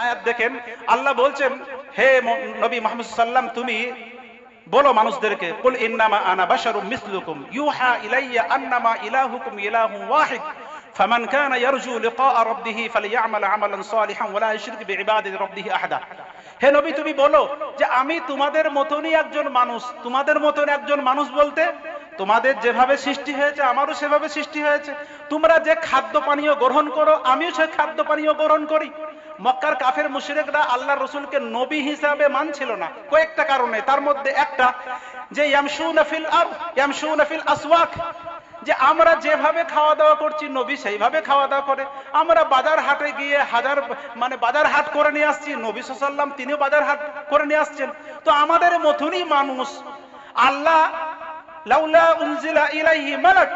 আয়াত দেখেন, আল্লাহ বলছেন, হে নবী মুহাম্মদ সাল্লাম, তুমি বলো মানুষদেরকে, কুল ইন্নামা আনা বাশারুম মিসলুকুম ইউহা ইলাইয়া আন্নামা ইলাহুকুম ইলাহুন ওয়াহিদ ফামান কানা ইয়ারজু লিকা রাব্বিহি ফালইয়ামাল আমালান সালিহান ওয়া লা ইউশরিক বিইবাদাতি রাব্বিহি আহাদা। হে নবী, তুমি বলো যে আমি তোমাদের মতনই একজন মানুষ। তোমাদের মতন একজন মানুষ বলতে তোমাদের যেভাবে সৃষ্টি হয়েছে আমারও সেভাবে সৃষ্টি হয়েছে। তোমরা যে খাদ্য পানীয় গ্রহণ করো আমিও সেই খাদ্য পানীয় গ্রহণ করি। মক্কার কাফের মুশরিকরা আল্লাহর রাসূলকে নবী হিসাবে মানছিল না কয়েকটা কারণে। তার মধ্যে একটা, যে ইয়ামশুনা ফিল আরদ ইয়ামশুনা ফিল আসওয়াক, যে আমরা যেভাবে খাওয়া দাওয়া করছি নবী সেইভাবে খাওয়া দাওয়া করে। আমরা বাজার হাটে গিয়ে বাজার হাট করে নিয়ে আসছি, নবী সাল্লাল্লাহু আলাইহি ওয়াসাল্লাম তিনিও বাজার হাট করে নিয়ে আসছেন। তো আমাদের মতনই মানুষ। আল্লাহ লাউলা উনজিলা ইলাইহি মালাক,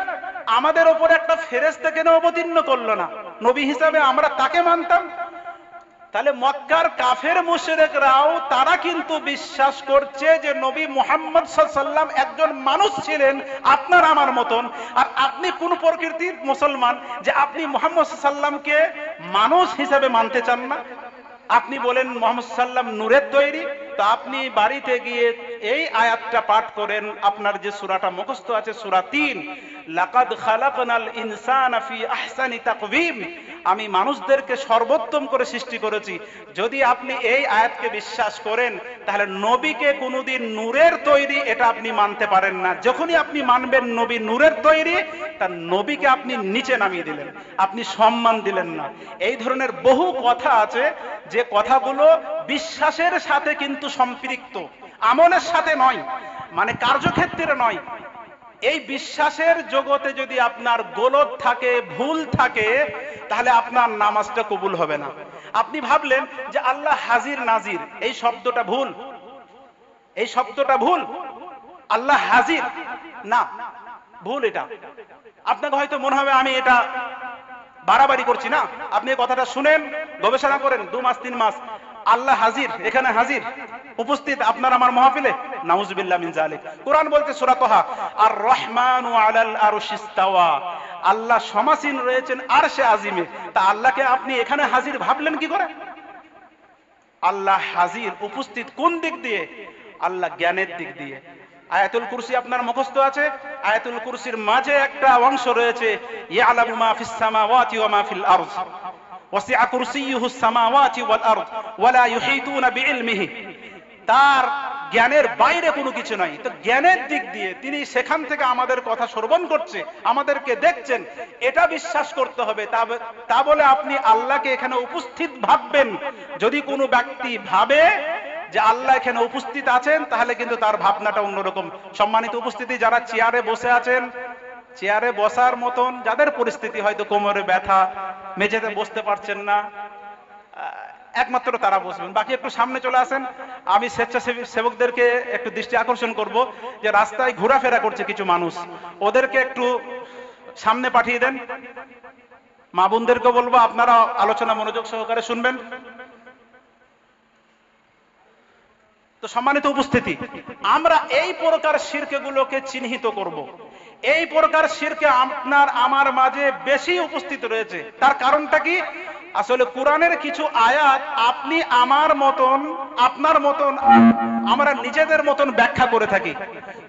আমাদের উপর একটা ফেরেশতা কেন অবতীর্ণ করলো না? নবী হিসাবে আমরা তাকে মানতাম। তাহলে মক্কার কাফের মুশরিকরাও তারা কিন্তু বিশ্বাস করছে যে নবী মুহাম্মদ সাল্লাল্লাহু আলাইহি ওয়াসাল্লাম একজন মানুষ ছিলেন আপনার আমার মতন। আর আপনি কোন প্রকৃতির মুসলমান যে আপনি মুহাম্মদ সাল্লাল্লাহু আলাইহি ওয়াসাল্লামকে মানুষ হিসেবে মানতে চান না? আপনি বলেন মুহাম্মদ সাল্লাল্লাহু আলাইহি ওয়াসাল্লাম নূরের তৈরি, তো আপনি বাড়িতে গিয়ে এই আয়াতটা পাঠ করেন। আপনার যে সূরাটা মুখস্থ আছে সূরা ৩, লাকাদ খালাকনাল ইনসানা ফি আহসানি তাকওয়িম, আমি মানুষদেরকে সর্বোত্তম করে সৃষ্টি করেছি। যদি আপনি এই আয়াতকে বিশ্বাস করেন তাহলে নবীকে কোনোদিন নূরের তৈরি এটা আপনি মানতে পারেন না। যখনই আপনি মানবেন নবী নূরের তৈরি, তার নবীকে আপনি নিচে নামিয়ে দিলেন, আপনি সম্মান দিলেন না। এই ধরনের বহু কথা আছে যে কথাগুলো বিশ্বাসের সাথে কিন্তু সম্পৃক্ত, আমলের সাথে নয়, মানে কার্যক্ষেত্রে নয়। এই বিশ্বাসের জগতে যদি আপনার গলত থাকে, ভুল থাকে, তাহলে আপনার নামাজটা কবুল হবে না। আপনি ভাবলেন যে আল্লাহ হাজির নাজির, এই শব্দটা ভুল, এই শব্দটা ভুল। আল্লাহ হাজির না, ভুল এটা। আপনাকে হয়তো মনে হবে আমি এটা বাড়াবাড়ি করছি না। আপনি এই কথাটা শুনেন, গবেষণা করেন 2 মাস 3 মাস, আল্লাহ হাজির, এখানে হাজির উপস্থিত আপনার আমার মাহফিলে, নাউজুবিল্লাহ মিন যালিক। কোরআন বলতে সূরা তাহা, আর রহমানু আলাল আরশি ইস্তাওয়া, আল্লাহ সমাসীন রয়েছেন আরশে আজিমে। তা আল্লাহকে আপনি এখানে হাজির ভাবলেন কি করে? আল্লাহ হাজির, উপস্থিত কোন দিক দিয়ে? আল্লাহ জ্ঞানের দিক দিয়ে। আয়াতুল কুরসি আপনার মুখস্থ আছে। আয়াতুল কুরসির মাঝে একটা অংশ রয়েছে, ইয়ালামু মা ফিস সামাওয়াতি ওয়া মা ফিল আরদ ওয়াসিআ কুরসিয়ুহুস সামাওয়াতি ওয়াল আরদ ওয়া লা ইউহিতুনা বিইলমিহি। তার জ্ঞানের বাইরে কোনো কিছু নাই। তো জ্ঞানের দিক দিয়ে তিনি সেখান থেকে আমাদের কথা শ্রবণ করছে, আমাদেরকে দেখছেন, এটা বিশ্বাস করতে হবে। তা বলে আপনি আল্লাহকে এখানে উপস্থিত ভাববেন। যদি কোনো ব্যক্তি ভাবে যে আল্লাহ এখানে উপস্থিত আছেন, তাহলে কিন্তু তার ভাবনাটা অন্যরকম। সম্মানিত উপস্থিতি, যারা চেয়ারে বসে আছেন, চেয়ারে বসার মতন যাদের পরিস্থিতি, হয়তো কোমরে ব্যথা, মেঝেতে বসতে পারছেন না, একমাত্র তারা বসবেন। বাকি একটু সামনে চলে আসেন। আমি স্বেচ্ছাসেবী সেবকদেরকে একটু দৃষ্টি আকর্ষণ করব যে রাস্তায় ঘোরাফেরা করছে কিছু মানুষ, ওদেরকে একটু সামনে পাঠিয়ে দেন। মা বোনদেরকে বলবো আপনারা আলোচনা মনোযোগ সহকারে শুনবেন। তো সম্মানিত উপস্থিতি, আমরা এই প্রকার শিরকগুলোকে চিহ্নিত করব। এই প্রকার শিরকে আপনার আমার মাঝে বেশি উপস্থিত রয়েছে। তার কারণটা কি? আসলে কোরআনের কিছু আয়াত আপনি আমার মতন, আপনার মতন, আমরা নিজেদের মতন ব্যাখ্যা করে থাকি।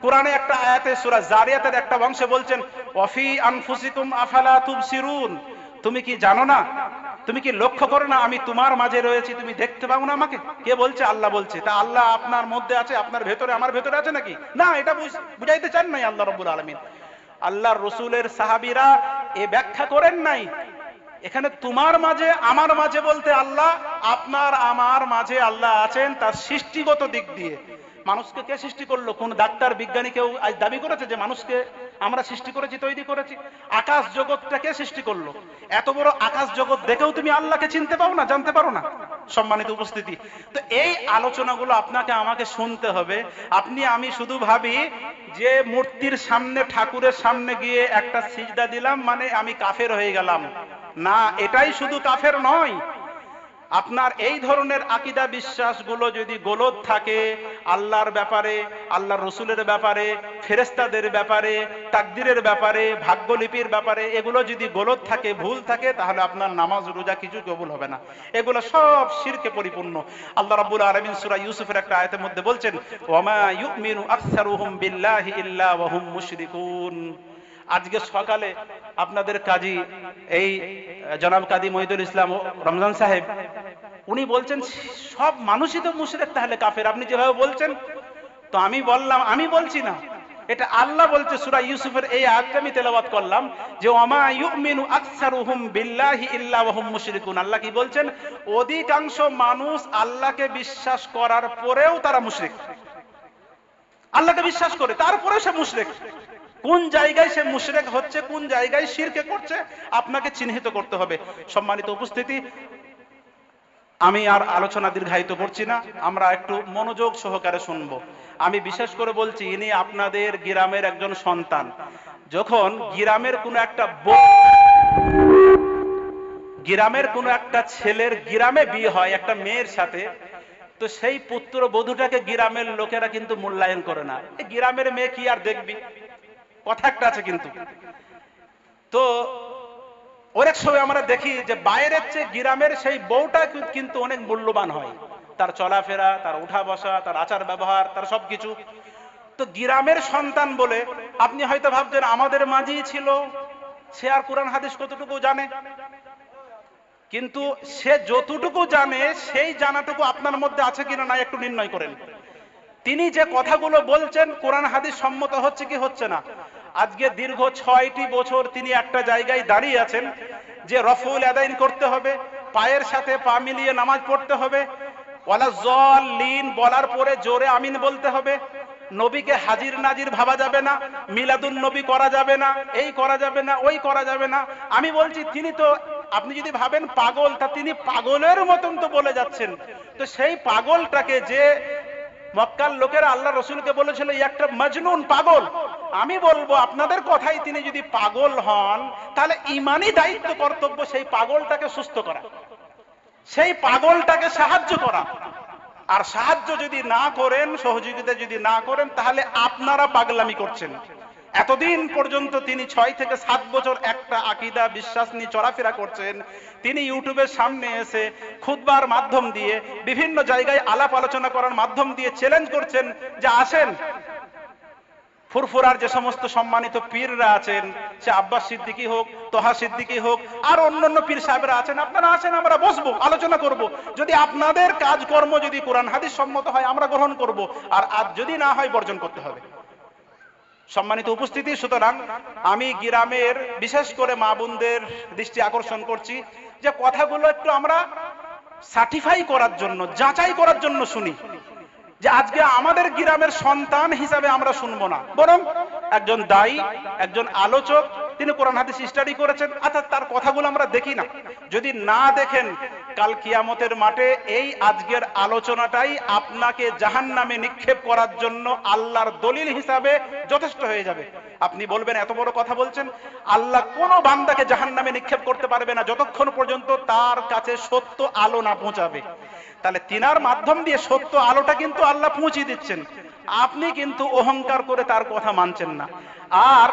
কোরআনে একটা আয়াতে সূরা জারিয়াতের একটা অংশে বলছেন, ওয়াফি আনফুসিকুম আফালা তুবসিরুন, তুমি কি জানো না, তুমি কি লক্ষ্য করো না আমি তোমার মাঝে রয়েছি, তুমি দেখতে পাও না আমাকে? কে বলছে? আল্লাহ বলছে। তা আল্লাহ আপনার মধ্যে আছে, আপনার ভেতরে, আমার ভেতরে আছে নাকি? না, এটা বুঝাইতে চান নাই আল্লাহ রাব্বুল আলামিন। আল্লাহর রাসূলের সাহাবীরা এ ব্যাখ্যা করেন নাই। এখানে তোমার মাঝে আমার মাঝে বলতে আল্লাহ, আপনার আমার মাঝে আল্লাহ আছেন তার সৃষ্টিগত দিক দিয়ে। মানুষকে কে সৃষ্টি করলো? কোন ডাক্তার বিজ্ঞানী কেউ আজ দাবি করেছে যে মানুষকে আমরা সৃষ্টি করেছি, তৈরি করেছি? আকাশ জগৎটা কে সৃষ্টি করলো? এত বড় আকাশ জগৎ দেখেও তুমি আল্লাহকে চিনতে পারো না, জানতে পারো না? সম্মানিত উপস্থিতি, তো এই আলোচনাগুলো আপনাকে আমাকে শুনতে হবে। আপনি আমি শুধু ভাবি যে মূর্তির সামনে, ঠাকুরের সামনে গিয়ে একটা সিজদা দিলাম মানে আমি কাফের হয়ে গেলাম। না, এটাই শুধু কাফের নয়। আপনার এই ধরনের আকীদা বিশ্বাসগুলো যদি গলদ থাকে, আল্লাহর ব্যাপারে, আল্লাহর রসুলের ব্যাপারে, ফেরেশতাদের ব্যাপারে, তাকদীরের ব্যাপারে, ভাগ্যলিপির ব্যাপারে, এগুলো যদি গলদ থাকে, ভুল থাকে, তাহলে আপনার নামাজ রোজা কিছু কবুল হবে না। এগুলো সব শিরকে পরিপূর্ণ। আল্লাহ রাব্বুল আলামিন সূরা ইউসুফের একটা আয়াতের মধ্যে বলছেন, ওয়ামা ইউমিনু আকসারুহুম বিল্লাহি ইল্লা ওয়া হুম মুশরিকুন। আজকে সকালে আপনাদের কাজী এই জনাব কাজী মহিদুল ইসলাম রমজান সাহেব উনি বলছেন সব মানুষই তো মুশরিক, তাহলে কাফের। আপনি যেভাবে বলছেন, তো আমি বললাম, আমি বলছি না, এটা আল্লাহ বলছে। সূরা ইউসুফের এই আয়াতটা আমি তেলাওয়াত করলাম যে ওয়ামা ইউমিনু আকসারুহুম বিল্লাহি ইল্লা ওয়া হুম মুশরিকুন। আল্লাহ কি বলছেন? অধিকাংশ মানুষ আল্লাহকে বিশ্বাস করার পরেও তারা মুশরিক। আল্লাহকে বিশ্বাস করে তারপরেও সে মুশরিক। কোন জায়গায় সে মুশরিক হচ্ছে, কোন জায়গায় শিরকে করছে, আপনাকে চিহ্নিত করতে হবে। সম্মানিত উপস্থিতি, আমি আর আলোচনা দীর্ঘায়িত করছি না, আমরা একটু মনোযোগ সহকারে শুনবো। আমি বিশেষ করে বলছি, ইনি আপনাদের গ্রামের একজন সন্তান। যখন গ্রামের কোনো একটা ছেলের গ্রামে বিয়ে হয় একটা মেয়ের সাথে, তো সেই পুত্র বধূটাকে গ্রামের লোকেরা কিন্তু মূল্যায়ন করে না। এই গ্রামের মেয়ে কি আর দেখবি, কথা একটা আছে কিন্তু। তো অনেক সময় আমরা দেখি যে বাইরের চেয়ে গ্রামের সেই বউটা কিন্তু অনেক মূল্যবান হয়, তার চলাফেরা, তার উঠা বসা, তার আচার ব্যবহার, তার সবকিছু। তো গ্রামের সন্তান বলে আপনি হয়তো ভাবছেন আমাদের মাঝেই ছিল, সে আর কোরআন হাদিস কতটুকু জানে, কিন্তু সে যতটুকু জানে সেই জানাটুকু আপনার মধ্যে আছে কিনা না একটু নির্ণয় করেন। তিনি যে কথাগুলো বলছেন কোরআন হাদিস সম্মত হচ্ছে কি হচ্ছে না। আজকে দীর্ঘ 6টি বছর তিনি একটা জায়গায় দাঁড়িয়ে আছেন যে রফউল আদাইন করতে হবে, পায়ের সাথে পা মিলিয়ে নামাজ পড়তে হবে, ওয়ালা যাল্লিন বলার পরে জোরে আমিন বলতে হবে, নবীকে হাজির নাজির ভাবা যাবে না, মিলাদুন নবী করা যাবে না, এই করা যাবে না, ওই করা যাবে না। আমি বলছি তিনি তো, আপনি যদি ভাবেন পাগল, তা তিনি পাগলের মতন তো বলে যাচ্ছেন। তো সেই পাগলটাকে যে মক্কার লোকেরা আল্লাহ রসুলকে বলেছিল একটা মজনুন, পাগল, আমি বলবো আপনাদের কথাই তিনি যদি পাগল হন, তাহলে ইমানি দায়িত্ব কর্তব্য সেই পাগলটাকে সুস্থ করা, সেই পাগলটাকে সাহায্য করা। আর সাহায্য যদি না করেন, সহযোগিতা যদি না করেন, তাহলে আপনারা পাগলামি করছেন। এতদিন পর্যন্ত তিনি 6 থেকে 7 বছর একটা আকীদা বিশ্বাস নিয়ে চলাফেরা করছেন। তিনি ইউটিউবের সামনে এসে খুতবার মাধ্যম দিয়ে, বিভিন্ন জায়গায় আলাপ আলোচনা করার মাধ্যম দিয়ে চ্যালেঞ্জ করছেন যে আসেন, ফুরফুরার যে সমস্ত সম্মানিত পীররা আছেন, সে আব্বাস সিদ্দিকী হোক, তোহা সিদ্দিকী হোক, আর অন্যান্য পীর সাহেবরা আছেন, আপনারা আসেন, আমরা বসবো, আলোচনা করব। যদি আপনাদের কাজকর্ম যদি কোরআন হাদিস সম্মত হয় আমরা গ্রহণ করব, আর আজ যদি না হয় বর্জন করতে হবে। সম্মানিত উপস্থিতি, সুতরাং আমি গ্রামের বিশেষ করে মা বোনদের দৃষ্টি আকর্ষণ করছি যে কথাগুলো একটু আমরা সার্টিফাই করার জন্য, যাচাই করার জন্য শুনি। যে আজকে আমাদের গ্রামের সন্তান হিসাবে আমরা শুনবো না, বরং একজন দায়ী, একজন আলোচক, তিনি কোরআন হাদিস স্টাডি করেছেন, অর্থাৎ তার কথাগুলো আমরা দেখি না। যদি না দেখেন, কাল কিয়ামতের মাঠে এই আজকের আলোচনাটাই আপনাকে জাহান্নামে নিক্ষেপ করার জন্য আল্লাহর দলিল হিসাবে যথেষ্ট হয়ে যাবে। আপনি বলবেন এত বড় কথা বলছেন, আল্লাহ কোনো বান্দাকে জাহান্নামে নিক্ষেপ করতে পারবে না যতক্ষণ পর্যন্ত তার কাছে সত্য আলো না পৌঁছাবে। তাহলে তিনার মাধ্যম দিয়ে সত্য আলোটা কিন্তু আল্লাহ পৌঁছে দিচ্ছেন, আপনি কিন্তু অহংকার করে তার কথা মানছেন না। আর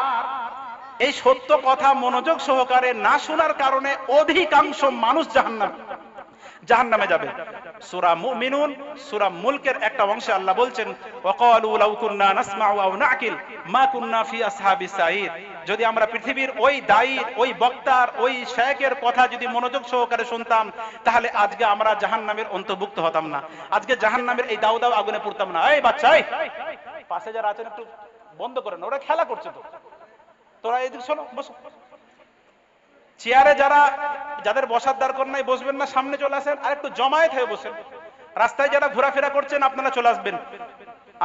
এই সত্য কথা মনোযোগ সহকারে না শোনার কারণে অধিকাংশ মানুষ জাহান্নামে যাবে। সূরা মুমিনুন সূরা মুলকের একটা অংশে আল্লাহ বলছেন, ওয়াকালু লাউ কুননা নাসমাউ আও নাকিল মা কুননা ফি আসহাবিস সাঈর। যদি আমরা পৃথিবীর ওই দায়ীর, ওই বক্তার, ওই শেখের কথা যদি মনোযোগ সহকারে শুনতাম, তাহলে আজকে আমরা জাহান্নামের অন্তর্ভুক্ত হতাম না, আজকে জাহান্নামের এই দাউ দাউ আগুনে পড়তাম না। এই বাচ্চা, এই পাশে যারা আছেন একটু বন্ধ করেন, ওরা খেলা করছে, তো তোরা এদিকে শোনো, বসো। চেয়ারে যাদের বসার দরকার নাই বসবেন না, সামনে চলে আসেন, আর একটু জমায়েত হয়ে বসেন। রাস্তায় যারা ঘোরাফেরা করছেন আপনারা চলে আসবেন।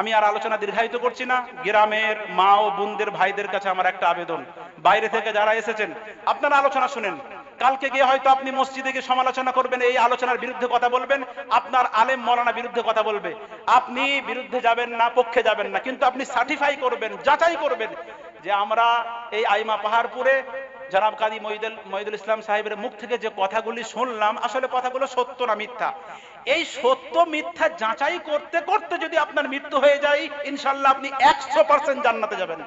আমি আর আলোচনা দীর্ঘায়িত করছি না। গ্রামের মা ও বোনদের ভাইদের কাছে আমার একটা আবেদন, বাইরে থেকে যারা এসেছেন আপনারা আলোচনা শুনেন। কালকে গিয়ে হয়তো আপনি মসজিদে গিয়ে সমালোচনা করবেন, এই আলোচনার বিরুদ্ধে কথা বলবেন, আপনার আলেম মাওলানা বিরুদ্ধে কথা বলবে, আপনি বিরুদ্ধে যাবেন না, পক্ষে যাবেন না, কিন্তু আপনি সার্টিফাই করবেন, যাচাই করবেন যে আমরা এই আইমা পাহাড়পুরে জনাব কাজী মঈদুল ইসলাম সাহেবের মুখ থেকে যে কথাগুলি শুনলাম, আসলে কথাগুলো সত্য না মিথ্যা, এই সত্য মিথ্যা যাচাই করতে করতে যদি আপনার মৃত্যু হয়ে যায়, ইনশাআল্লাহ আপনি 100% জান্নাতে যাবেন।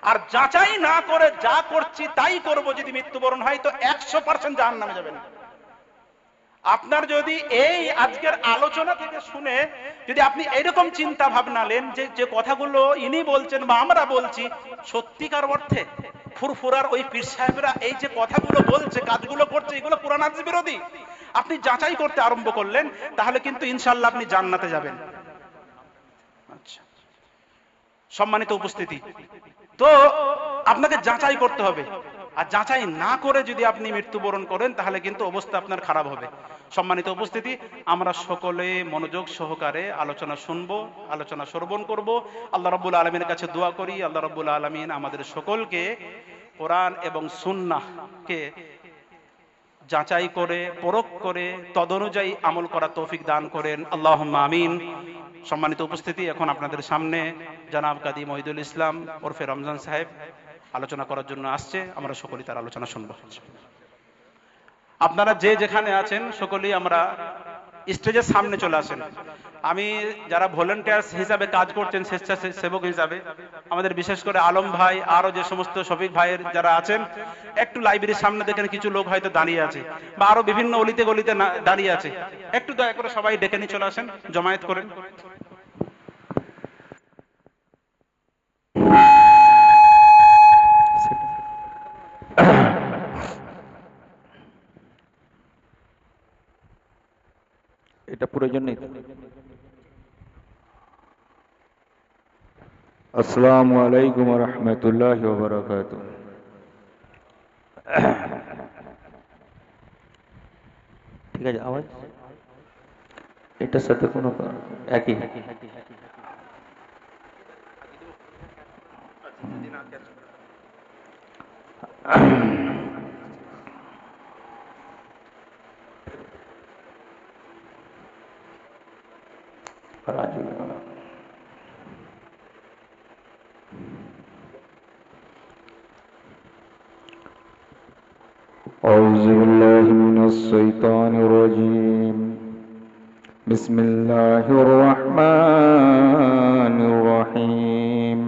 আর যাচাই না করে যা করছি তাই করব যদি মৃত্যুবরণ হয়, তো 100% জাহান্নামে যাবেন। আপনার যদি এই আজকের আলোচনা থেকে শুনে যদি আপনি এরকম চিন্তা ভাবনা নেন যে যে কথাগুলো ইনি বলছেন বা আমরা বলছি সত্যিকার অর্থে ফুরফুরার ওই পীর সাহেবরা এই যে কথাগুলো বলছে, কাজগুলো করছে, এগুলো কোরআন হাদিস বিরোধী, আপনি যাচাই করতে আরম্ভ করলেন, তাহলে কিন্তু ইনশাআল্লাহ আপনি জান্নাতে যাবেন। আচ্ছা, সম্মানিত উপস্থিতি, তো আপনাকে যাচাই করতে হবে। আর যাচাই না করে যদি আপনি মৃত্যুবরণ করেন, তাহলে কিন্তু অবস্থা আপনার খারাপ হবে। সম্মানিত উপস্থিতি, আমরা সকলে মনোযোগ সহকারে আলোচনা শুনবো, আলোচনা শ্রবণ করব। আল্লাহ রাব্বুল আলামিনের কাছে দোয়া করি, আল্লাহ রাব্বুল আলামিন আমাদের সকলকে কোরআন এবং সুন্নাহকে যাচাই করে, পরখ করে, তদনুযায়ী আমল করার তৌফিক দান করেন, আল্লাহুম্মা আমিন। সম্মানিত উপস্থিতি, এখন আপনাদের সামনে জনাব কাজী মঈদুল ইসলাম ওরফে রমজান সাহেব আলোচনা করার জন্য আসছে। আমরা সকলেই তার আলোচনা শুনব। আপনারা যে যেখানে আছেন সকলেই আমরা স্টেজের সামনে চলে আসেন। আমি যারা ভলেন্টিয়ার্স হিসাবে কাজ করছেন, স্বেচ্ছাসেবক হিসাবে, আমাদের বিশেষ করে আলম ভাই, আরো যে সমস্ত শফিক ভাইয়ের যারা আছেন, একটু লাইব্রেরির সামনে দেখেন কিছু লোক হয়তো দাঁড়িয়ে আছে, বা আরো বিভিন্ন অলিতে গলিতে দাঁড়িয়ে আছে, একটু দয়া করে সবাই ডেকে নিয়ে চলে আসেন, জমায়েত করেন। এটা প্রয়োজন নেই। আসসালামু আলাইকুম ওয়া রাহমাতুল্লাহি ওয়া বারাকাতুহু। ঠিক আছে, আওয়াজ এটার সাথে কোনো একই أعوذ بالله من الشيطان الرجيم. بسم الله الرحمن الرحيم.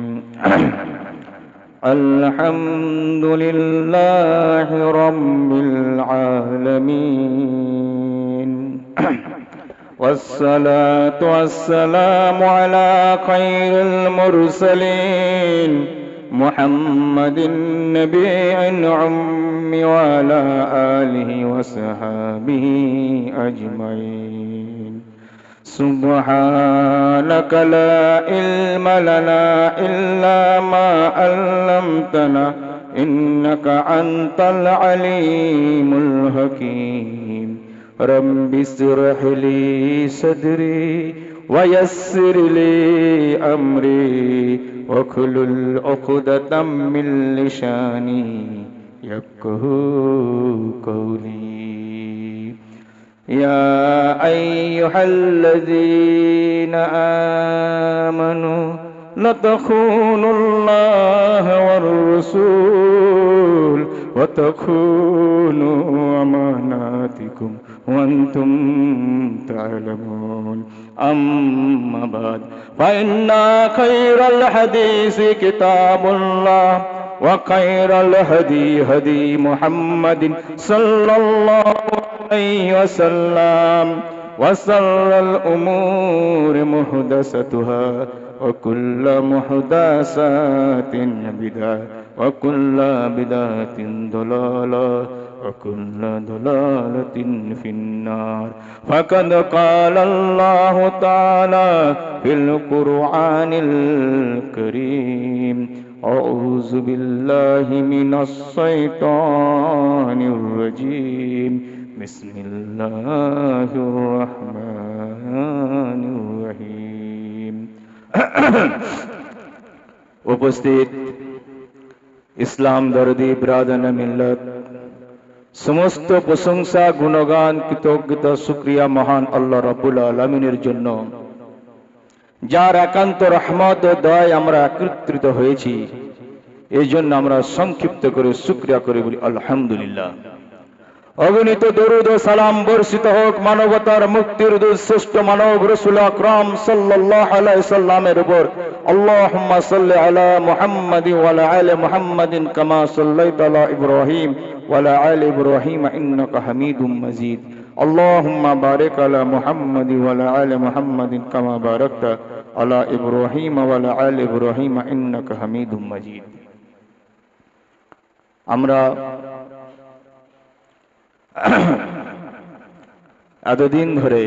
الحمد لله رب العالمين. والصلاة والسلام على خير المرسلين محمد النبي الأمي وعلى آله وصحبه أجمعين. سبحانك لا علم لنا إلا ما علمتنا إنك أنت العليم الحكيم. رب اشرح لي صدري ويسر لي أمري واحلل عقدة من لساني يفقهوا قولي. يا أيها الذين آمنوا لا تخونوا الله والرسول وتخونوا أماناتكم وأنتم تعلمون. أما بعد، فإن خير الحديث كتاب الله وخير الهدي هدي محمد صلى الله عليه وسلم وشر الأمور محدثاتها وكل محدثات بدعة وكل بدعة ضلالة وكل ضلالة في النار. فقد قال الله تعالى في القرآن الكريم: أعوذ بالله من الشيطان الرجيم. بسم الله الرحمن الرحيم. উপস্থিত ইসলাম দরদি ব্রাদান মিল্লাত, সমস্ত প্রশংসা, গুণগান, কৃতজ্ঞতা, শুকরিয়া মহান আল্লাহ রাব্বুল আলামিনের জন্য, যার একান্ত রহমত ও দয়ায় আমরা একত্রিত হয়েছি। এই জন্য আমরা সংক্ষিপ্ত করে শুকরিয়া করে বলি আলহামদুলিল্লাহ। অগণিত দরুদ ও সালাম বর্ষিত হোক মানবতার মুক্তির দূত শ্রেষ্ঠ মানব রাসূল আকরাম সাল্লাল্লাহু আলাইহি সাল্লামের উপর। আল্লাহুম্মা সাল্লি আলা মুহাম্মাদিন ওয়া আলা আলি মুহাম্মাদিন কামা সাল্লাইতা আলা ইব্রাহিম ওয়া আলা আলি ইব্রাহিম ইন্নাকা হামিদুম মাজিদ। আল্লাহুম্মা বারিক আলা মুহাম্মাদিন ওয়া আলা আলি মুহাম্মাদিন কামা বারাকতা আলা ইব্রাহিম ওয়া আলা আলি ইব্রাহিম ইন্নাকা হামিদুম মাজিদ। আমরা এতদিন ধরে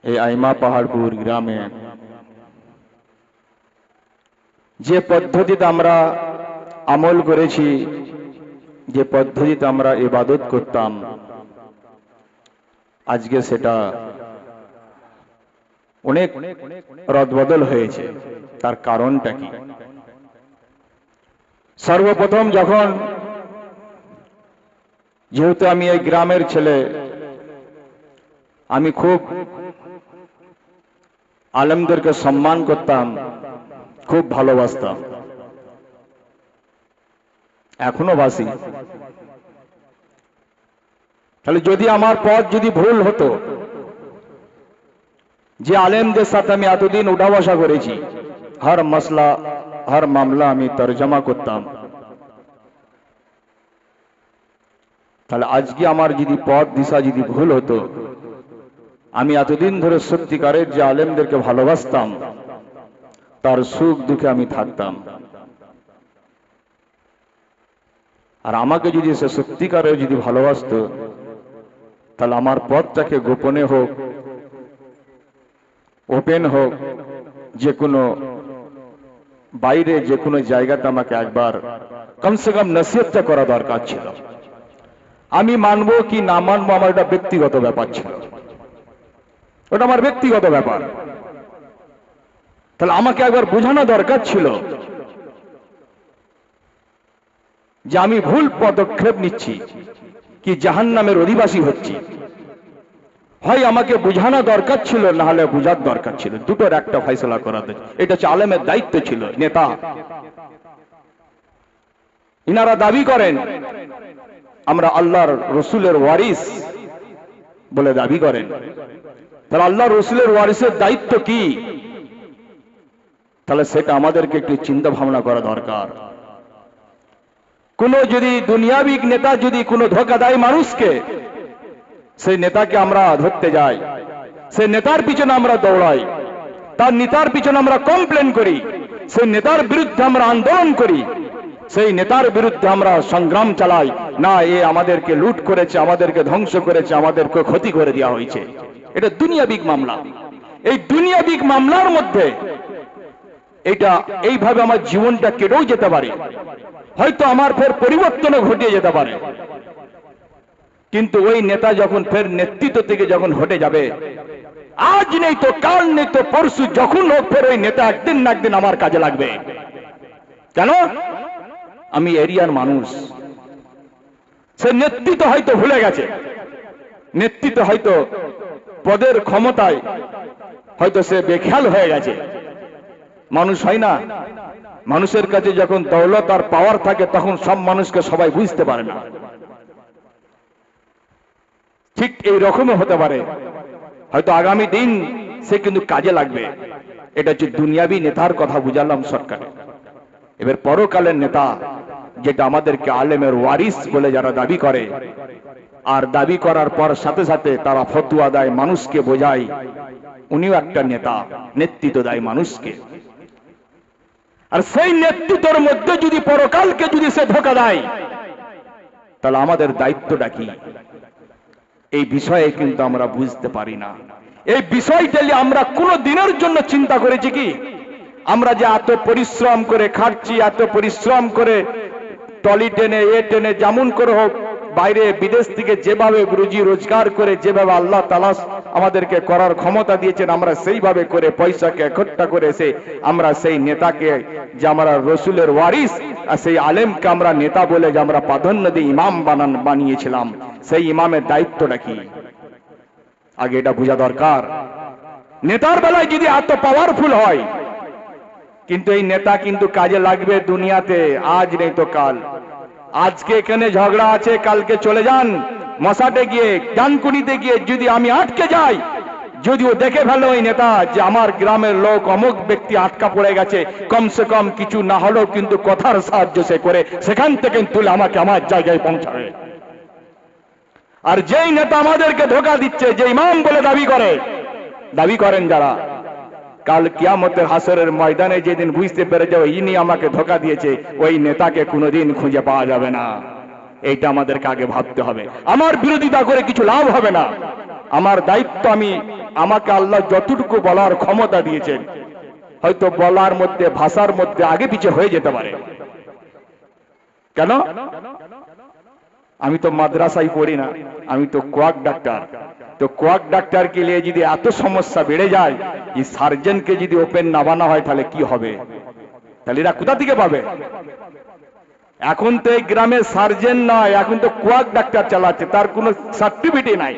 এই আইমা পাহাড়পুর গ্রামে যে পদ্ধতিতে আমরা আমল করেছি, যে পদ্ধতিতে আমরা ইবাদত করতাম, আজকে সেটা অনেক রদবদল হয়েছে। তার কারণটা কি? সর্বপ্রথম যখন, যেহেতু আমি এই গ্রামের ছেলে, আমি খুব আলেমদেরকে সম্মান করতাম, খুব ভালোবাসতাম, এখনো বাসি। তাহলে যদি আমার পথ যদি ভুল হতো, যে আলেমদের সাথে আমি এতদিন উঠা বসা করেছি, হর মসলা হর মামলা আমি তরজমা করতাম, তাহলে আজকে আমার যদি পথ দিশা যদি ভুল হতো, আমি এতদিন ধরে সত্যিকারের যে আলেমদেরকে ভালোবাসতাম, তার সুখ দুঃখে আমি থাকতাম। আর আমাকে যদি সে সত্যিকারের যদি ভালোবাসতো, তাহলে আমার পথটাকে গোপনে হোক, ওপেন হোক, যে কোনো বাইরে যে কোনো জায়গাতে আমাকে একবার কমসে কম নসিহতটা করা দরকার ছিল। আমি মানবো কি না মানবো আমার এটা ব্যক্তিগত ব্যাপার ছিল, ওটা আমার ব্যক্তিগত ব্যাপার। তাহলে আমাকে একবার বোঝানো দরকার ছিল যে আমি ভুল পদক্ষেপ নিচ্ছি কি জাহান্নামের অধিবাসী হচ্ছি। হয় আমাকে বোঝানো দরকার ছিল, না হলে বোঝার দরকার ছিল। দুটোর একটা ফয়সালা করাতে, এটা হচ্ছে আলেমের দায়িত্ব ছিল। নেতা ইনারা দাবি করেন আমরা আল্লাহর রসুলের ওয়ারিস বলে দাবি করেন, তাহলে আল্লাহর রসুলের ওয়ারিসের দায়িত্ব কি? তাহলে সেটা আমাদেরকে একটু চিন্তা ভাবনা করা দরকার। কোন যদি দুনিয়াবিক নেতা যদি কোনো ধোঁকা দেয় মানুষকে, সেই নেতাকে আমরা ধরতে যাই, সেই নেতার পিছনে আমরা দৌড়াই, তার নেতার পিছনে আমরা কমপ্লেন করি, সেই নেতার বিরুদ্ধে আমরা আন্দোলন করি, সেই নেতার বিরুদ্ধে আমরা সংগ্রাম চালাই, না এ আমাদেরকে লুট করেছে, আমাদেরকে ধ্বংস করেছে, আমাদেরকে ক্ষতি করে দেওয়া হয়েছে। এটা দুনিয়াবিক মামলা। এই দুনিয়াবিক মামলার মধ্যে এটা এইভাবে আমার জীবনটা কেটেও যেতে পারে, হয়তো আমার ফের পরিবর্তনও ঘটিয়ে যেতে পারে। কিন্তু ওই নেতা যখন ফের নেতৃত্ব থেকে যখন হটে যাবে, আজ নেই তো কাল নেই তো পরশু, যখন হোক ফের ওই নেতা একদিন না একদিন আমার কাজে লাগবে। কেন? আমি এরিয়ার মানুষ। সে নেতৃত্ব হয়তো ভুলে গেছে, নেতৃত্ব হয়তো পদের ক্ষমতায় হয়তো সে বেখেয়াল হয়ে গেছে। মানুষ হয় না, মানুষের কাছে যখন দৌলত আর পাওয়ার থাকে তখন সব মানুষকে সবাই বুঝতে পারে না। ঠিক এই রকমও হতে পারে, হয়তো আগামী দিন সে কিন্তু কাজে লাগবে। এটা হচ্ছে দুনিয়াবি নেতার কথা বুঝালাম সরকারে। এবার পরকালের নেতা, যেটা আমাদেরকে আলেমের ওয়ারিস বলে যারা দাবি করে, আর দাবি করার পর সাথে সাথে তারা ফতোয়া দেয়, মানুষকে বোঝায়, উনিও একটা নেতা, নেতৃত্ব দেয় মানুষকে। আর সেই নেতৃত্বের মধ্যে যদি পরকালকে যদি সে ধোঁকা দেয়, তাহলে আমাদের দায়িত্বটা কি? এই বিষয়ে কিন্তু আমরা বুঝতে পারি না। এই বিষয়টা আমরা কোনো দিনের জন্য চিন্তা করেছি কি? আমরা যে এত পরিশ্রম করে খাচ্ছি, এত পরিশ্রম করে টলি টেনে এ টেনে যেমন করে হোক বাইরে বিদেশ থেকে যেভাবে রুজি রোজগার করে যেভাবে আল্লাহ তাআলা আমাদেরকে করার ক্ষমতা দিয়েছেন, আমরা সেইভাবে করে পয়সাকে একট্টা করে এসে আমরা সেই নেতাকে, যে আমরা রসুলের ওয়ারিস আর সেই আলেমকে আমরা নেতা বলে যে আমরা প্রাধান্য দিয়ে ইমাম বানিয়েছিলাম, সেই ইমামের দায়িত্বটা কি? আগে এটা বোঝা দরকার। নেতার বেলায় যদি এত পাওয়ারফুল হয়, কিন্তু এই নেতা কিন্তু কাজে লাগবে দুনিয়াতে, আজ নেই তো কাল। আজকে এখানে ঝগড়া আছে, কালকে চলে যান মশাটে গিয়ে, ডানকুনিতে গিয়ে যদি আমি আটকে যাই, যদিও দেখে ফেলো ওই নেতা যে আমার গ্রামের লোক অমুক ব্যক্তি আটকা পড়ে গেছে, কমসে কম কিছু না হলেও কিন্তু কথার সাহায্য সে করে সেখান থেকে তুলে আমাকে আমার জায়গায় পৌঁছাবে। আর যেই নেতা আমাদেরকে ধোঁকা দিচ্ছে, যে ইমাম বলে দাবি করেন যারা, কাল কিয়ামতের হাসরের ময়দানে যেদিন বুঝতে পেরে যাবে ইনি আমাকে ধোঁকা দিয়েছে, ওই নেতাকে কোনোদিন খুঁজে পাওয়া যাবে না। এইটা আমাদেরকে আগে ভাবতে হবে। আমার বিরোধিতা করে কিছু লাভ হবে না। আমার দায়িত্ব, আমাকে আল্লাহ যতটুকু বলার ক্ষমতা দিয়েছেন, হয়তো বলার মধ্যে, ভাষার মধ্যে আগে পিছে হয়ে যেতে পারে। কেন? আমি তো মাদ্রাসায় পড়ি না, আমি তো কোয়াক ডাক্তার। তো কোয়াক ডাক্তারকে নিয়ে যদি এত সমস্যা বেড়ে যায়, এই সার্জনকে যদি ওপেন না বানা হয় তাহলে কি হবে? তাহলে এরা কোথা থেকে পাবে? এখন তো এই গ্রামে সার্জেন নয়, এখন তো কোয়াক ডাক্তার চালাচ্ছে, তার কোনো সার্টিফিকেট নাই।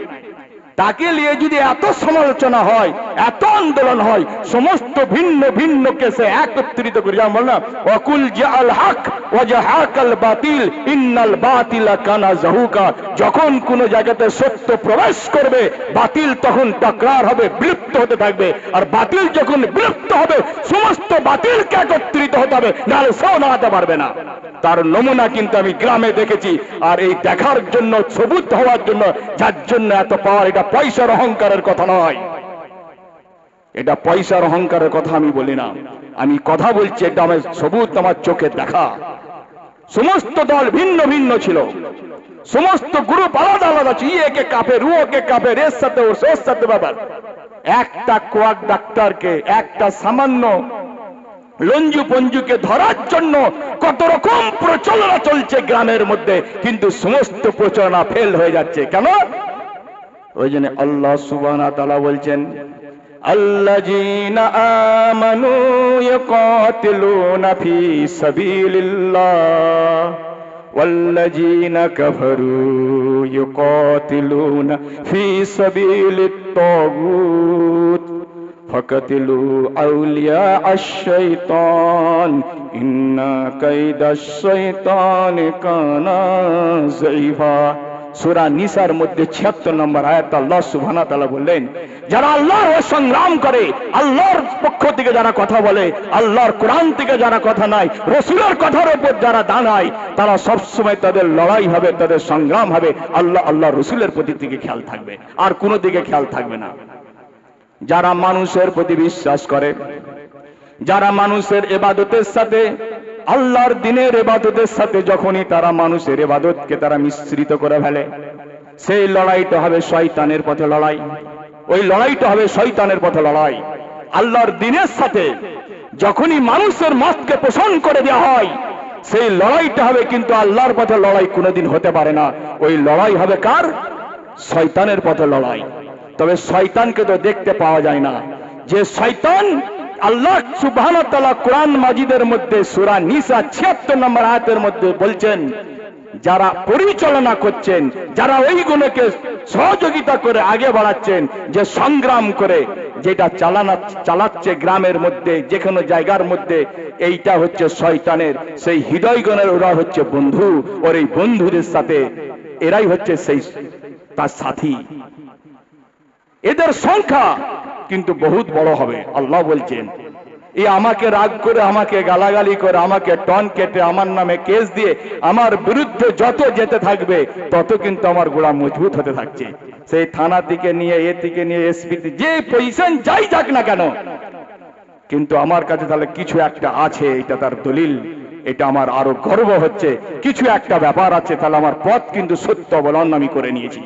তাকে নিয়ে যদি এত সমালোচনা হয়, এত আন্দোলন হয়, সমস্ত ভিন্ন ভিন্ন কেসে একত্রিত করে, যেমন বল না, ওয়াকুল জাআল হক ওয়া জাহাকাল বাতিল ইন্নাল বাতিলা কানা যাহুকা। যখন কোন জায়গাতে সত্য প্রবেশ করবে, বাতিল তখন টাকরার হবে, বিলুপ্ত হতে থাকবে। আর বাতিল যখন বিলুপ্ত হবে, সমস্ত বাতিলকে একত্রিত হতে হবে, নাহলে সেও দাঁড়াতে পারবে না। তার নমুনা কিন্তু আমি গ্রামে দেখেছি। আর এই দেখার জন্য, সবুজ হওয়ার জন্য, যার জন্য এত পাওয়ার, এটা পয়সার অহংকারের কথা নয়, এটা পয়সার অহংকারের কথা আমি বলি না। আমি কথা বলছি, এটা আমার সবুজ, আমার চোখে দেখা। সমস্ত দল ভিন্ন ভিন্ন ছিল, সমস্ত গ্রুপ আলাদা আলাদা ছিল, একে কাফের, ওকে কাফের, এর সাথে ওর সাথে ব্যাপার। একটা কোয়াক ডাক্তারকে, একটা সামান্য লঞ্জু পঞ্জুকে ধরার জন্য কত রকম প্রচারণা চলছে গ্রামের মধ্যে, কিন্তু সমস্ত প্রচারণা ফেল হয়ে যাচ্ছে। কেন? ওই জন্য আল্লাহ সুবহানাহু ওয়া তাআলা বলছেন, আল্লাযীনা আমানু ইয়াকাতিলুনা ফি সাবিলিল্লাহ ওয়াল্লাযীনা কাফারু ইয়াকাতিলুনা ফি সাবিলিত তাগুত ফাকাতিলু আউলিয়া আশ-শাইতান ইন্না কাইদাশ শাইতানি কানা যাইফা। সূরা নিসার মধ্যে 76 নম্বর আয়াত আল্লাহ সুবহানাহু ওয়া তাআলা বললেন, যারা আল্লাহর সংগ্রাম করে, আল্লাহর পক্ষ থেকে যারা কথা বলে, আল্লাহর কোরআন থেকে যারা কথা নাই, রাসূলের কথার উপর যারা দাঁড়ায়, তারা সব সময় তাদের লড়াই হবে, তাদের সংগ্রাম হবে আল্লাহ রাসূলের প্রতি দিকে খেয়াল থাকবে, আর কোনো দিকে খেয়াল থাকবে না। যারা মানুষের প্রতি বিশ্বাস করে, যারা মানুষের ইবাদতের সাথে, আল্লাহর দ্বীনের ইবাদতের সাথে যখনই তারা মানুষের ইবাদতকে তারা মিশ্রিত করে ফেলে, সেই লড়াইটা হবে শয়তানের পথে লড়াই। ওই লড়াইটা হবে শয়তানের পথে লড়াই। আল্লাহর দ্বীনের সাথে যখনই মানুষের মতকে পোষণ করে দেওয়া হয়, সেই লড়াইটা হবে, কিন্তু আল্লাহর পথে লড়াই কোনোদিন হতে পারে না। ওই লড়াই হবে কার? শয়তানের পথে লড়াই। তবে শয়তানকে তো দেখতে পাওয়া যায় না। যে শয়তান, আল্লাহ সুবহানাহু ওয়া তাআলা কোরআন মাজিদের মধ্যে সূরা নিসা 76 নম্বর আয়াতের মধ্যে বলছেন, যারা পরিচালনা করছেন, যারা ওইগুলোকে সহযোগিতা করে আগে বাড়াচ্ছেন, যে সংগ্রাম করে যেটা চালাচ্ছে গ্রামের মধ্যে, যে কোনো জায়গার মধ্যে, এইটা হচ্ছে শয়তানের সেই হৃদয়গণের, ওরা হচ্ছে বন্ধু। ওর এই বন্ধুদের সাথে এরাই হচ্ছে সেই তার সাথী। এদের সংখ্যা কিন্তু বহুত বড় হবে। আল্লাহ বলছেন, এই আমাকে রাগ করে, আমাকে গালাগালি করে, আমাকে টন কেটে, আমার নামে কেস দিয়ে আমার বিরুদ্ধে যত যেতে থাকবে, তত কিন্তু আমার গোড়া মজবুত হতে থাকছে। সেই থানা থেকে নিয়ে, এ থেকে নিয়ে, এসপি, যে পজিশন যাই যাক না কেন, কিন্তু আমার কাছে তাহলে কিছু একটা আছে, এটা তার দলিল, এটা আমার আরো গর্ব হচ্ছে, কিছু একটা ব্যাপার আছে, তাহলে আমার পথ কিন্তু সত্য অবলম্বন আমি করে নিয়েছি।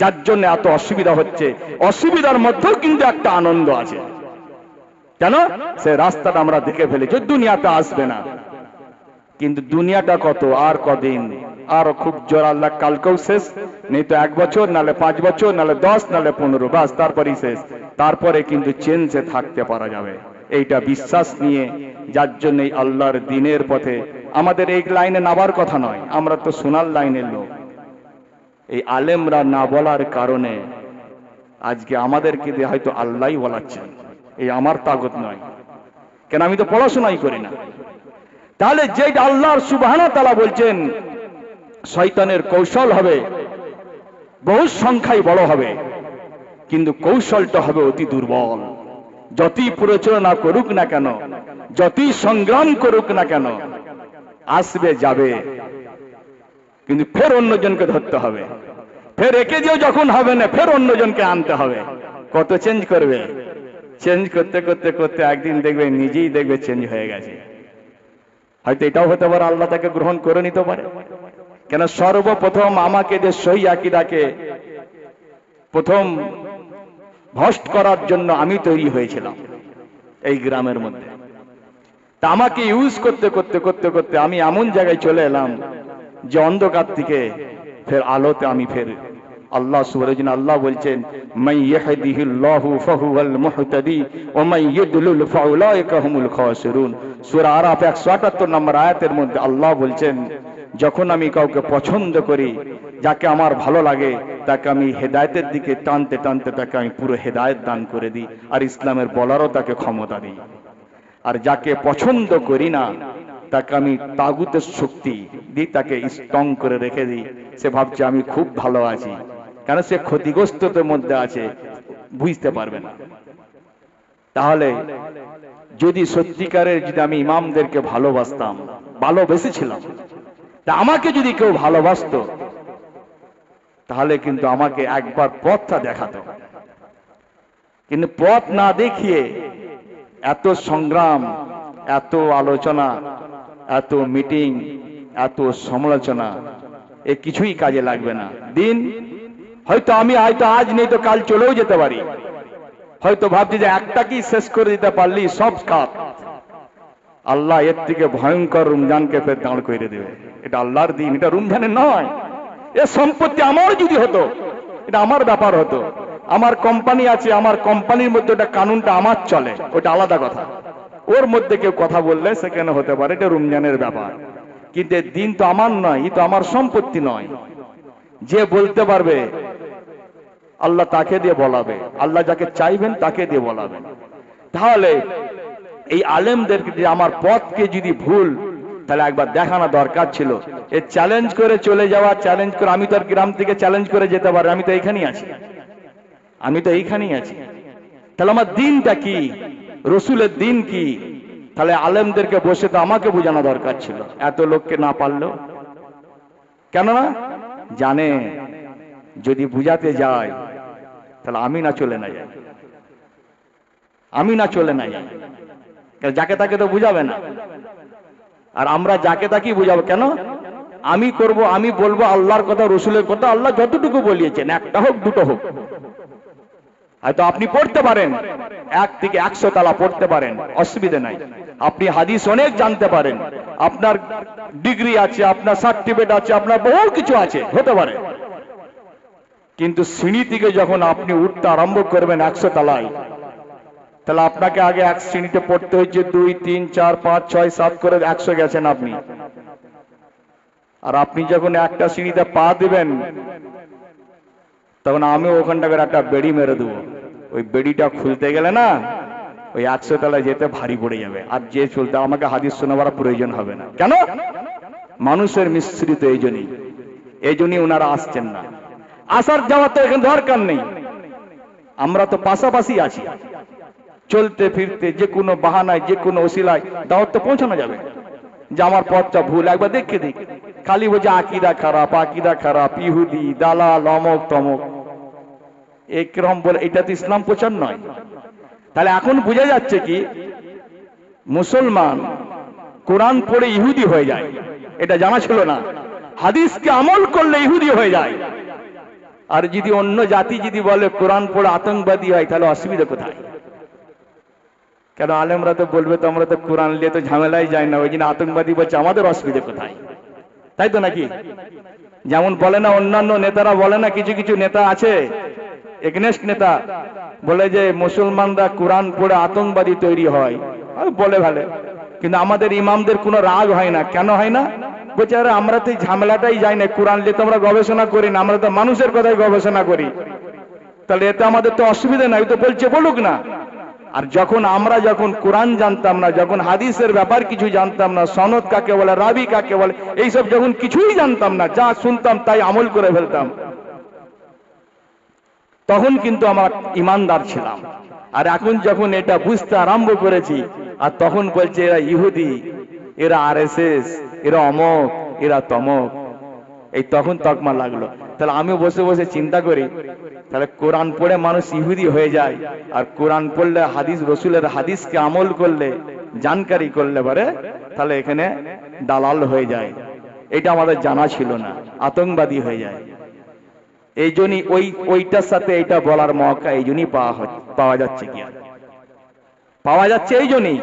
যার জন্য এত অসুবিধা হচ্ছে, অসুবিধার মধ্যেও কিন্তু একটা আনন্দ আছে। কেন? সে রাস্তাটা আমরা দেখে ফেলেছি, দুনিয়াতে আসবে না। কিন্তু দুনিয়াটা কত, আর কদিন, আর খুব জোর আল্লাহ, কালকেও শেষ, নেই তো 1 বছর, নালে 5 বছর, নালে 10, নালে 15, বাস তারপরেই শেষ। তারপরে কিন্তু চেঞ্জে থাকতে পারা যাবে, এইটা বিশ্বাস নিয়ে। যার জন্য আল্লাহর দ্বীনের পথে আমাদের এই লাইনে নাবার কথা নয়, আমরা তো সোনার লাইনের লোক। এই আলেমরা না বলার কারণে আজকে আমাদেরকে দিয়ে হয়তো আল্লাহই বলাচ্ছেন, এই আমার তাগত নয়। কেন আমি তো পড়াশোনাই করি না। তাহলে যে আল্লাহর সুবহানাহু ওয়া তাআলা বলছেন শয়তানের কৌশল হবে, বহু সংখ্যায় বড় হবে, কিন্তু কৌশলটা হবে অতি দুর্বল। যতই প্ররোচনা করুক না কেন, যতই সংগ্রাম করুক না কেন, আসবে যাবে, কিন্তু ফের অন্যজনকে ধরতে হবে। ফের একে দিয়েও যখন হবে না, ফের অন্যজনকে আনতে হবে। কত চেঞ্জ করবে? চেঞ্জ করতে করতে করতে একদিন দেখবে নিজেই দেখবে চেঞ্জ হয়ে গেছে। হয়তো এটাও হতে পারে আল্লাহ তাকে গ্রহণ করে নিতে পারে। কেন সর্বপ্রথম আমাকে যে সহি আকীদাকে প্রথম ভ্রষ্ট করার জন্য আমি তৈরি হয়েছিলাম এই গ্রামের মধ্যে। তা আমাকে ইউজ করতে করতে করতে করতে আমি এমন জায়গায় চলে এলাম যে অন্ধকার থেকে ফের আলোতে আমি ফের আল্লাহ সুবহানাহু আল্লাহ বলছেন মান ইয়াহদিহিল্লাহু ফাহুয়াল মুহতাদি ওয়া মান ইউদলিল ফাউলাইকা হুমুল খাসিরুন। সূরা আরাফ 178 নম্বর আয়াতের মধ্যে আল্লাহ বলছেন, যখন আমি কাউকে পছন্দ করি, যাকে আমার ভালো লাগে, তাকে আমি হেদায়েতের দিকে টানতে টানতে তাকে আমি পুরো হেদায়েত দান করে দিই, আর ইসলামের বলারও তাকে ক্ষমতা দিই। আর যাকে পছন্দ করি না, তাকে আমি তাগুতের শক্তি দিই, তাকে স্ট্রং করে রেখে দিই। সে ভাবছে আমি খুব ভালো আছি, কেন সে ক্ষতিগ্রস্ততার মধ্যে আছে, বুঝতে পারবে না। তাহলে যদি সত্যিকারের যদি আমি ইমামদেরকে ভালোবাসতাম, ভালোবেসেছিলাম, তা আমাকে যদি কেউ ভালোবাসতো, তাহলে কিন্তু আমাকে একবার পথটা দেখাতো। কিন্তু পথ না দেখিয়ে এত সংগ্রাম, এত আলোচনা, এত মিটিং, এত সমালোচনা, এ কিছুই কাজে লাগবে না। দিন হয়তো আমি হয়তো আজ নেই তো কাল চলেও যেতে পারি। হয়তো ভাবছি যে একটা কি শেষ করে দিতে পারলি সব কাজ। আল্লাহ এর থেকে ভয়ঙ্কর রমজানকে ফের দাঁড় করে দেবে। এটা আল্লাহর দিন, এটা রমজানের নয়। এ সম্পত্তি আমার যদি হতো, এটা আমার ব্যাপার হতো। আমার কোম্পানি আছে, আমার কোম্পানির মধ্যে ওটা কানুনটা আমার চলে, ওটা আলাদা কথা। ওর মধ্যে কেউ কথা বললে সেখানে হতে পারে, এটা রমজানের ব্যাপার। কিন্তু দিন তো আমার নয়, এই তো আমার সম্পত্তি নয়। যে বলতে পারবে আল্লাহ তাকে দিয়ে বলাবে, আল্লাহ যাকে চাইবেন তাকে দিয়ে বলাবেন। তাহলে এই আলেমদেরকে যে আমার পথকে যদি ভুল, তাহলে একবার দেখানো দরকার ছিল। এ চ্যালেঞ্জ করে চলে যাওয়া, চ্যালেঞ্জ করে, আমি তো আর গ্রাম থেকে চ্যালেঞ্জ করে যেতে পারি, আমি তো এইখানেই আছি, আমি তো এইখানেই আছি। তাহলে আমার দিনটা কি, রসুলের দিন কি? তাহলে আলেমদেরকে বসে তো আমাকে বোঝানো দরকার ছিল, এত লোককে না পারলেও। কেননা জানে যদি বুঝাতে যায় তাহলে আমি না চলে না যাই, আমি না চলে না যাই, যাকে তাকে তো বুঝাবে না। আর আমরা যাকে তাকেই বুঝাবো কেন? আমি করব, আমি বলবো আল্লাহর কথা, রসুলের কথা, আল্লাহ যতটুকু বলিয়েছেন, একটা হোক দুটো হোক। হয়তো আপনি পড়তে পারেন, 1 থেকে 100 তালা পড়তে পারেন, অসুবিধা নাই। আপনি হাদিস অনেক জানতে পারেন, আপনার ডিগ্রি আছে, আপনার সার্টিফিকেট আছে, আপনার বহু কিছু আছে, হতে পারে। কিন্তু সিঁড়ি থেকে যখন আপনি উঠতে আরম্ভ করবেন 100 তালায়, তাহলে আপনাকে আগে এক শ্রেণীতে পড়তে হয়েছে 2, 3, 4, 5, 6, 7 করে 100 গেছেন আপনি। আর আপনি যখন একটা সিঁড়িতে পা দিবেন, তখন আমি ওখানটাকে একটা বেড়ি মেরে দেবো। ওই বেড়িটা খুলতে গেলে না, ওই 100 তলায় যেতে ভারী পড়ে যাবে। আর যে চলতে আমাকে হাদিস শোনাবার প্রয়োজন হবে না। কেন? মানুষের মিশ্রিত, এই জন্যই ওনারা আসছেন না। আসার যাওয়ার তো এখানে দরকার নেই, আমরা তো পাশাপাশি আছি। চলতে ফিরতে যে কোনো বাহানায়, যে কোনো ওসিলায় দাওয়াত তো পৌঁছানো যাবে। যে আমার পথটা ভুল, একবার দেখে দিক। খালি বলছে আকিদা খারাপ, আকিদা খারাপ, ইহুদি, দালাল, অমক তমক, একরকম বলে, এটা তো ইসলাম প্রচার নয়। তাহলে এখন বোঝা যাচ্ছে কি, মুসলমান কোরআন পড়ে ইহুদি হয়ে যায়, এটা জানা ছিল না। হাদিসকে আমল করলে ইহুদি হয়ে যায়। আর যদি অন্য জাতি যদি বলে কোরআন পড়ে আতঙ্কবাদী হয়, তাহলে অসুবিধা কোথায়? কেন আলেমরা তো বলবে তো আমরা তো কোরআন নিয়ে তো ঝামেলাই যায় না, ওই জন্য আতঙ্কবাদী বলছে, আমাদের অসুবিধা কোথায়? তাই তো নাকি? যেমন বলে না অন্যান্য নেতারা, বলে না কিছু কিছু নেতা আছে, এগনেস্ট নেতা, বলে যে মুসলমানরা কোরআন পড়ে আতঙ্কবাদী তৈরি হয়, বলে ভালো। কিন্তু আমাদের ইমামদের কোনো রাগ হয় না। কেন হয় না? বলছে আরে আমরা তো এই ঝামেলাটাই যাই না, কোরআন নিয়ে তো আমরা গবেষণা করি না, আমরা তো মানুষের কথাই গবেষণা করি। তাহলে এতে আমাদের তো অসুবিধা নাই, তো বলছে বলুক না। আর যখন আমরা যখন কোরআন জানতাম না, যখন হাদিসের ব্যাপার কিছু জানতাম না, সনদ কাকে বলে, রাবি কাকে বলে, এইসব যখন কিছুই জানতাম না, যা শুনতাম তাই আমল করে ফেলতাম, তখন কিন্তু আমরা ইমানদার ছিলাম। আর এখন যখন এটা বুঝতে আরম্ভ করেছি, আর তখন বলছে এরা ইহুদি, এরা আরএসএস, এরা অমক, এরা তমক, এই তখন তকমা লাগলো। তাহলে আমি বসে বসে চিন্তা করি, তাহলে কোরআন পড়ে মানুষ ইহুদি হয়ে যায়, আর কোরআন পড়লে হাদিস, রসুলের হাদিসকে আমল করলে, জানকারি করলে পারে, তাহলে এখানে দালাল হয়ে যায়। এটা আমাদের জানা ছিল না, আতঙ্কবাদী হয়ে যায়। এই জন্যই ওইটার সাথে এটা বলার মৌকা এই জন্যই পাওয়া যাচ্ছে। কি পাওয়া যাচ্ছে এই জন্যই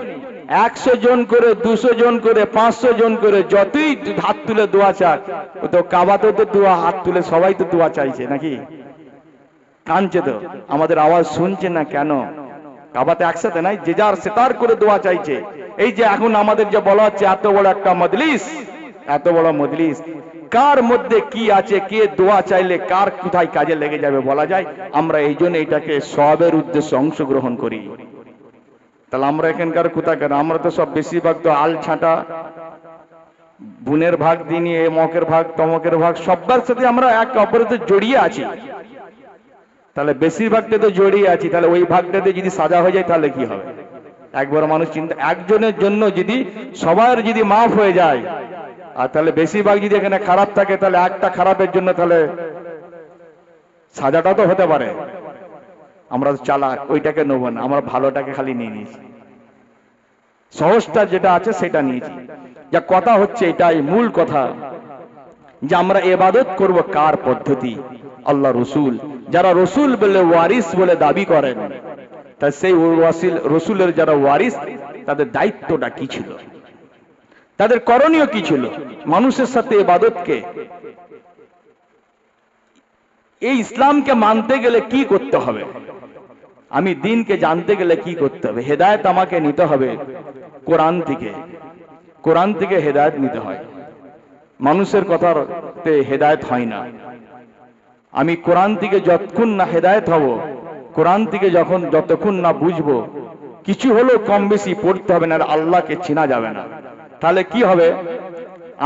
100 জন করে, 200 জন করে, 500 জন করে যতই হাত তুলে দোয়া চায়, তো কাবাতে তো দোয়া হাত তুলে সবাই তো দোয়া চাইছে নাকি, কাঁদছে তো, আমাদের আওয়াজ শুনছে না কেন? কাবাতে একসাথে নাই, যে যার সেতার করে দোয়া চাইছে। এই যে এখন আমাদের যে বলা হচ্ছে এত বড় একটা মজলিস, এত বড় মজলিস, কার মধ্যে কি আছে, কে দোয়া চাইলে কার কোথায় কাজে লেগে যাবে বলা যায়। আমরা এই জন্য এটাকে সবের উদ্দেশ্যে অংশগ্রহণ করি। তাহলে আমরা এখানকার কোথাকার? আমরা তো সব বেশিরভাগ তো আল ছাঁটা, বুনের ভাগ দিনই, মকের ভাগ, তমকের ভাগ, সবার সাথে আমরা এক অপরের সাথে জড়িয়ে আছি। তাহলে বেশিরভাগটা তো জড়িয়ে আছি, তাহলে ওই ভাগটাতে যদি সাজা হয়ে যায় তাহলে কি হবে? একবার মানুষ চিন্তা, একজনের জন্য যদি সবার যদি মাফ হয়ে যায়, আর তাহলে বেশিরভাগ যদি এখানে খারাপ থাকে, তাহলে একটা খারাপের জন্য তাহলে সাজাটা তো হতে পারে। আমরা চালাক, ওইটাকে নেব না, আমরা ভালোটাকে খালি নিয়ে নিয়েছি, সহজটা যেটা আছে সেটা নিয়েছি। যা কথা হচ্ছে এটাই মূল কথা, যে আমরা ইবাদত করব কার পদ্ধতি? আল্লাহ রসুল, যারা রসুল বলে ওয়ারিস বলে দাবি করেন, তা সেই রসুলের যারা ওয়ারিস, তাদের দায়িত্বটা কি ছিল, তাদের করণীয় কি ছিল? মানুষের সাথে ইবাদতকে, এই ইসলামকে মানতে গেলে কি করতে হবে, আমি দিনকে জানতে গেলে কি করতে হবে? হেদায়েত আমাকে নিতে হবে কোরআন থেকে, কোরআন থেকে হেদায়েত নিতে হয়। মানুষের কথাতে হেদায়েত হয় না। আমি কোরআন থেকে যতক্ষণ না হেদায়েত হব, কোরআন থেকে যতক্ষণ না বুঝবো, কিছু হলেও কম বেশি পড়তে হবে, না আল্লাহকে চেনা যাবে না। তাহলে কি হবে?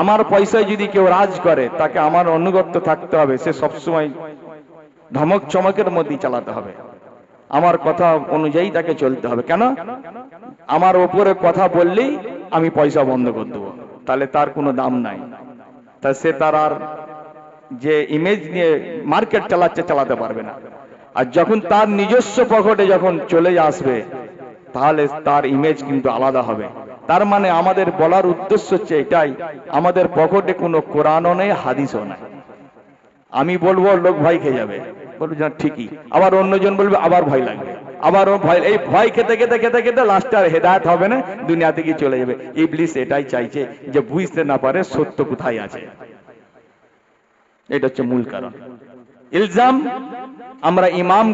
আমার পয়সায় যদি কেউ রাজ করে, তাকে আমার অনুগত্য থাকতে হবে, সে সবসময় ধমক চমকের মধ্যে চালাতে হবে, আমার কথা অনুযায়ী তাকে চলতে হবে। কেন? আমার ওপরে কথা বললেই আমি পয়সা বন্ধ করে দেবো, তাহলে তার কোনো দাম নাই। তা সে তার আর যে ইমেজ নিয়ে মার্কেট চালাতে পারবে না। আর যখন তার নিজস্ব পকেটে যখন চলে আসবে, তাহলে তার ইমেজ কিন্তু আলাদা হবে। তার মানে আমাদের বলার উদ্দেশ্য হচ্ছে এটাই, আমাদের পকেটে কোনো কোরআনও নেই, হাদিসও নাই। আমি বলবো, লোক ভয় খেয়ে যাবে, বলবো না ঠিকই, আবার অন্যজন বলবে, আবার ভয় লাগবে, আবার ভয়, এই ভয় খেতে খেতে খেতে খেতে লাস্টে আর হেদায়েত হবে না, দুনিয়া থেকে চলে যাবে। ইবলিস এটাই চাইছে, যে বুঝতে না পারে সত্য কোথায় আছে। এটা হচ্ছে মূল কারণ। ইলজাম, আমরা ইমাম